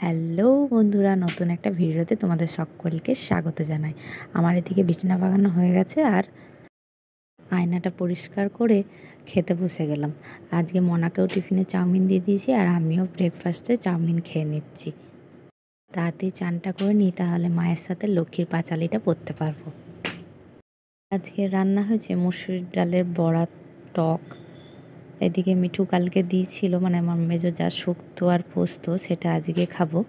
Hello বন্ধুরা, নতুন একটা ভিডিওতে তোমাদের সকলকে স্বাগত জানাই। আমার এদিকে বিছানা বাগানো হয়ে গেছে আর আয়নাটা পরিষ্কার করে খেতে বসে গেলাম। আজকে মনাকেও টিফিনে চাউমিন দিয়ে দিয়েছি আর আমিও ব্রেকফাস্টে চাউমিন খেয়ে নিচ্ছি। তাড়াতাড়ি চানটা করে নিই, তাহলে মায়ের সাথে লক্ষ্মীর পাঁচালিটা পড়তে পারবো। আজকে রান্না হয়েছে মসুর ডালের বড়া, টক। এদিকে মিঠু কালকে দিয়েছিল, মানে আমার মেজো যা শুক্তো আর পোস্ত, সেটা আজকে খাবো।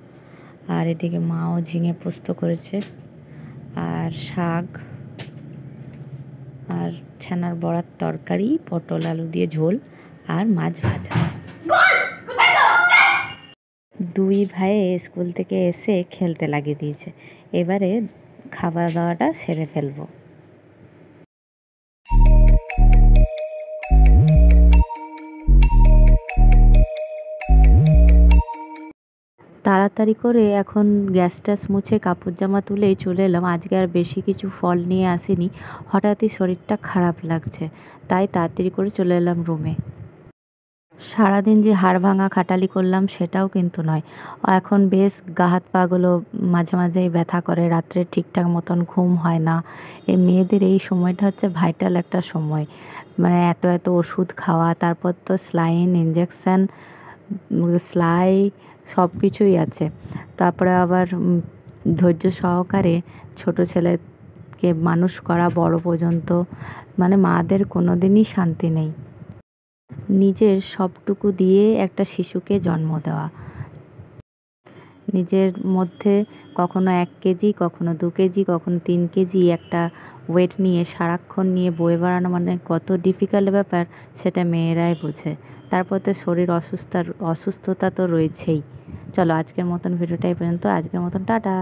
আর এদিকে মাও ঝিঙে পোস্ত করেছে, আর শাক, আর ছানার বড়ার তরকারি, পটল আলু দিয়ে ঝোল, আর মাছ ভাজা। দুই ভাইয়ে স্কুল থেকে এসে খেলতে লাগিয়ে দিয়েছে। এবারে খাবার দাওয়াটা সেরে ফেলবো। তাড়াতাড়ি করে এখন গ্যাস ট্যাস মুছে কাপড় জামা তুলেই চলে এলাম। আজকে আর বেশি কিছু ফল নিয়ে আসিনি, হঠাৎই শরীরটা খারাপ লাগছে, তাই তাড়াতাড়ি করে চলে এলাম রুমে। সারাদিন যে হাড় ভাঙা খাটালি করলাম সেটাও কিন্তু নয়, এখন বেশ গা হাত পাগুলো মাঝে মাঝেই ব্যথা করে, রাত্রে ঠিকঠাক মতন ঘুম হয় না। এই মেয়েদের এই সময়টা হচ্ছে ভাইটাল একটা সময়, মানে এত এত ওষুধ খাওয়া, তারপর তো স্লাইন ইঞ্জেকশান, সেলাই সব কিছুই আছে। তারপরে আবার ধৈর্য সহকারে ছোট ছেলেকে মানুষ করা বড় পর্যন্ত, মানে মাদের কোনো দিনই শান্তি নেই। নিজের সবটুকু দিয়ে একটা শিশুকে জন্ম দেওয়া, নিজের মধ্যে কখনো 1 কেজি, কখনো 2 কেজি, কখনো 3 কেজি একটা ওয়েট নিয়ে সারাক্ষণ নিয়ে বয়ে বেড়ানো মানে কত ডিফিকাল্ট ব্যাপার, সেটা মেয়েরাই বোঝে। তারপর তো শরীর অসুস্থতা তো রয়েছেই। চলো আজকের মতন ভিডিওটা এই পর্যন্ত। আজকের মতন টাটা।